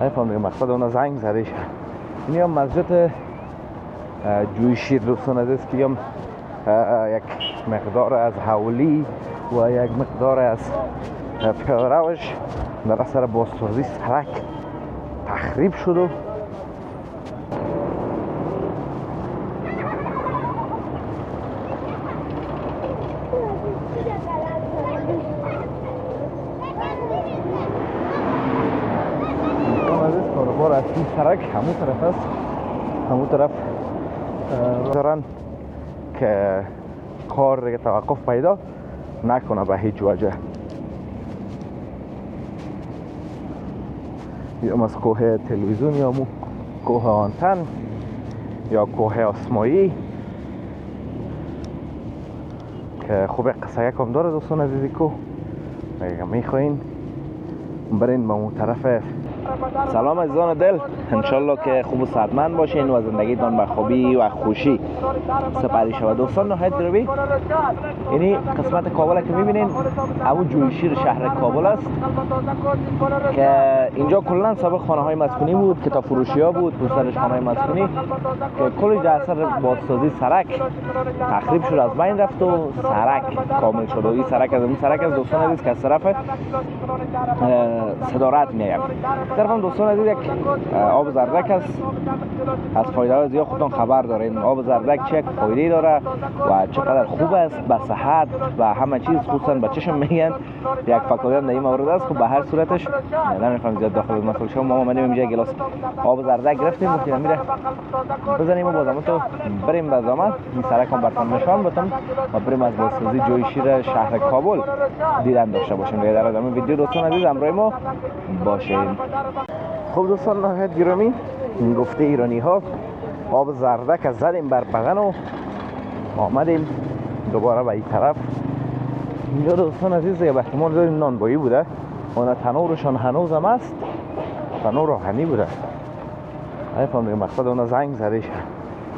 نفهم دیگه مقصد اون زنگ زده شه. این هم مسجد جوی شیر دوستان عزیز که هم یک مقدار از حولی و یک مقدار از پیاده‌روش در اثر بازسازی سرک تخریب شد و کاروبار اصلی سرک همون طرف است، همون طرف دارن که کار دیگه توقف پیدا نکنه به هیچ وجه. یا از کوه تلویزیون یا کوه آنتن یا کوه آسمایی که خوب قصه یکم داره دوستان عزیزی کوه اگه میخواین برین به اون طرف. سلام عزیزان دل، انشالله که خوب و صحتمند باشین و زندگیتان به خوبی و خوشی سپری شود. دوستان نهایت گرامی، یعنی قسمت کابل که میبینین همون جوی شیر شهر کابل است که اینجا کلا سابق خانه های مسکونی بود، کتاب فروشی ها بود، پشتش خانه های مسکونی که کلش در اثر بازسازی سرک تخریب شد، از بین رفت و سرک کامل شد. و این سرک از اون سرک از دوستان عزیز که از طرف صدارت میایم. در هم دوستان عزیز یک آب زردک است، از فایده های زیاد خودتان خبر دارین. آب زردک چه فایده داره و چقدر خوب است به صحت و همه چیز، خصوصا به چشم میگن یک فکر در این مورد است که به هر صورتش نمیخوام زیاد داخل مسئله شما. ما اومدیم اینجا گلاس آب زردک گرفتیم، گفتیم میره بزنیم و بازم تو بریم به زمان این سرک هم براتون نشان بدم و بریم از بازسازی جوی شیر شهر کابل دیدن داشته باشیم. در ادامه ویدیو دوستان عزیز همراه ما باشین. خب دوستان نهایت گرامی، این گفته ایرانی ها آب زردک از زدیم بر بدن و آمدیم دوباره به این طرف. اینجا دوستان عزیز به احتمال داریم نانبایی بوده، اون تنورشان هنوز هم است، تنور روحانی بوده. نفهم دیگه مقصد اون زنگ زده شه.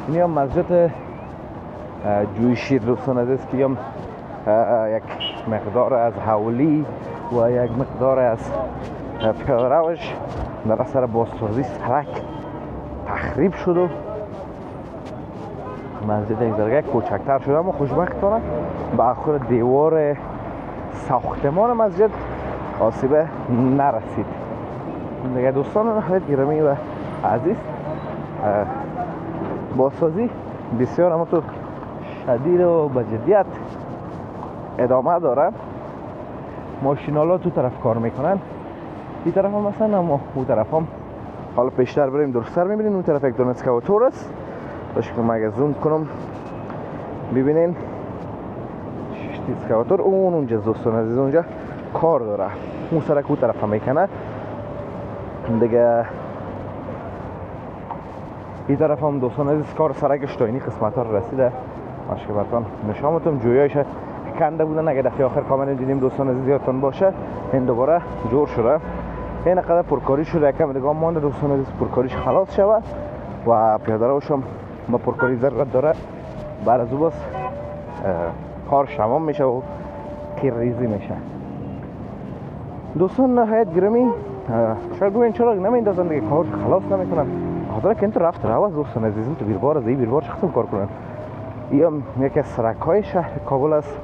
این هم مسجد جوی شیر دوستان عزیز که هم یک مقدار از حولی و یک مقدار از پیاده‌روش در اثر بازسازی سرک تخریب شد و مسجد یک ذره کوچکتر شده، اما خوشبختانه به آخر دیوار ساختمان مسجد آسیب نرسید. دیگه دوستان نهایت گرامی و عزیز، بازسازی بسیار اما تو شدید و به جدیت ادامه داره. ماشینالا تو طرف کار میکنن، این طرف هم مثلا اما اون طرف هم حالا پیشتر بریم درستر میبینین اون طرف یک دونه اسکواتور است. باشه که من اگه زوم کنم ببینین اسکواتور اونجا دوستان عزیز اونجا کار داره، اون سرک اون طرف هم میکنه دیگه. این طرف هم دوستان عزیز کار سرکش تا اینی قسمت ها رسیده. باشه که براتون نشان میدم جویایش کنده بودن، اگه دفعه آخر کامل دیدیم دوستان عزیز یادتون باشه این دوباره جور شده. این قدر پرکاری شده، یکم دیگه مونده دوستان عزیز پرکاریش خلاص شود و پیاده روش هم با پرکاری ضرورت داره. بعد از او باز کارش تمام میشه و ریزی میشه. دوستان نهایت گرامی، شاید بگوین چرا نمیندازن دیگه کار خلاص نمیکنن؟ خاطر که این تو رفت رواز دوستان عزیز، این تو بیربار از این بیربار چه قسم کار کنن؟ این یکی از سرک های شهر کابل است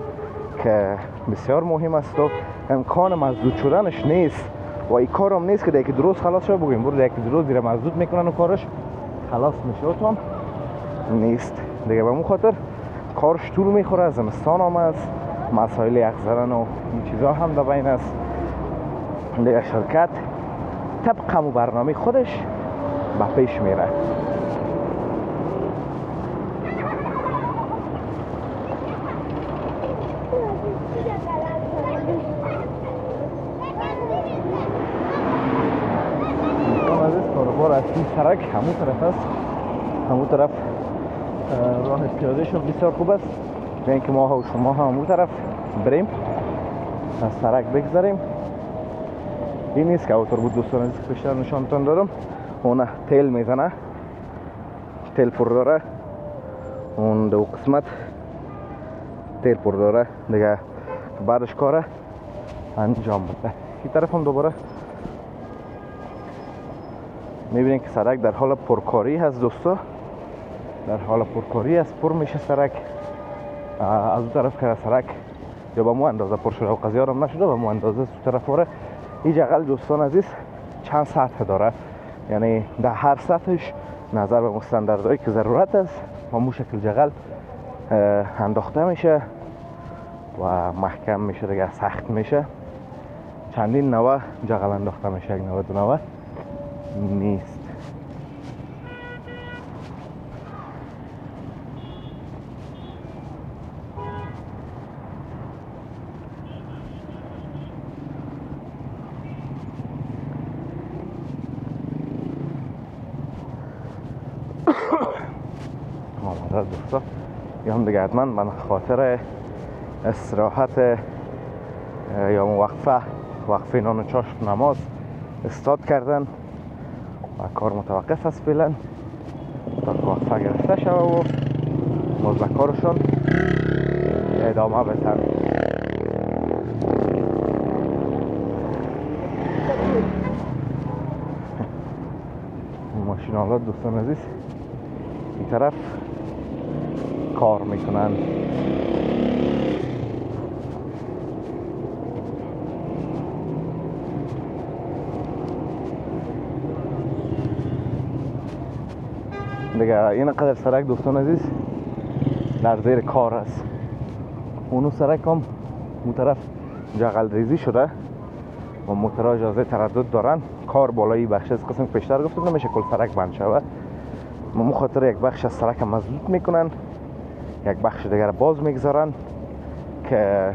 که بسیار مهم است و امکان مسدود شدنش نیست و این کار هم نیست که دیگه درست خلاص شد بگویم برو دیگه درست زیر مسدود میکنن و کارش خلاص میشه. تو هم نیست دیگه. به اون خاطر کارش طول میخوره، زمستان هم است، مسائل یخ زدن و این چیزا هم در بین است دیگه. شرکت طبق همون برنامه خودش به پیش میره. کاروبار اصلی سرک همون طرف است، همون طرف راه پیاده‌شون بسیار خوب است. به اینکه ما و شما هم همون طرف بریم از سرک بگذاریم. این نیست که اوتور بود دوستان عزیز که پیشتر نشانتون دادم، اون تیل میزنه، تیل پر داره، اون دو قسمت تیل پر داره دیگه. بعدش کاره انجام بده. این طرف هم دوباره میبینید که سرک در حال پرکاری هست دوستا، در حال پرکاری است، پر میشه سرک. از اون طرف که سرک یا به مو اندازه پر شده و قضیه هم نشده، به مو اندازه سو طرف وره. این جغل دوستان عزیز چند سطح داره، یعنی در هر سطحش نظر به مستندردهایی که ضرورت است و مو شکل جغل انداخته میشه و محکم میشه دیگه، سخت میشه. چندین نوع جغل انداخته میشه، یک نوع دو نوع نیست. آماده دوستا، یا هم دیگه حتما من خاطر استراحت یا وقفه نان و چاشت نماز استاد کردن و کار متوقف است فعلا تا وقفه گرفته شوه و باز کارشون ادامه بدن. ماشین آلات دوستان عزیز این طرف کار میکنن. دیگه این قدر سرک دوستان عزیز در زیر کار است. اونو سرک هم اون طرف جغل ریزی شده و موترها اجازه تردد دارن. کار بالایی بخش از قسم پیشتر گفتم نمیشه کل سرک بند شود. ما خاطر یک بخش از سرک مضبوط میکنن، یک بخش دیگر باز میگذارن که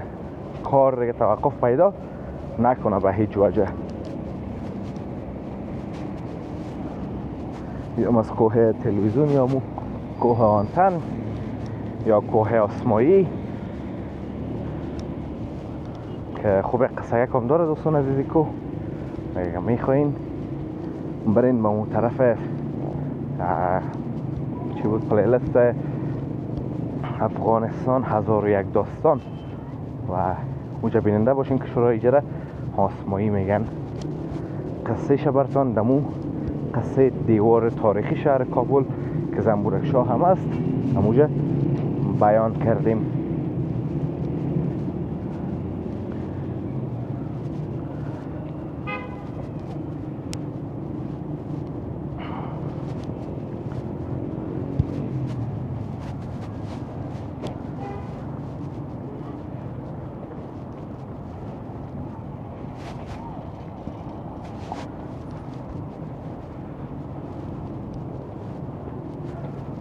کار دیگه توقف پیدا نکنه به هیچ وجه. یا از کوه تلویزیون یا کوه آنتن یا کوه آسمایی که خوب قصه یکم داره دوستان عزیزی کوه. اگه میخواین برین به اون طرف چی بود پلیلیست افغانستان 1001 داستان و اونجا بیننده باشین که شورای اجاره آسمایی میگن. قصه شبرتان دمو قصه دیوار تاریخی شهر کابل که زنبورک شاه هم است همونجا بیان کردیم.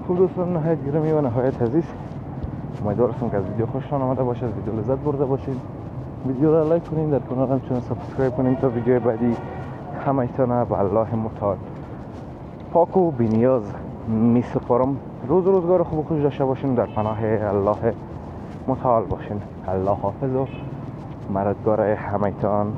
خوب دوستان نهایت گرامی و نهایت عزیز، امیدوار هستم که از ویدیو خوشتان آمده باشه، از ویدیو لذت برده باشید. ویدیو را لایک کنین، در کانالم چنل سابسکرایب کنین تا ویدیو بعدی همه به الله متعال پاک و بی‌نیاز می سپارم. روزگار خوب و خوش داشته باشین، در پناه الله متعال باشین. الله حافظ و مددگار همه تان.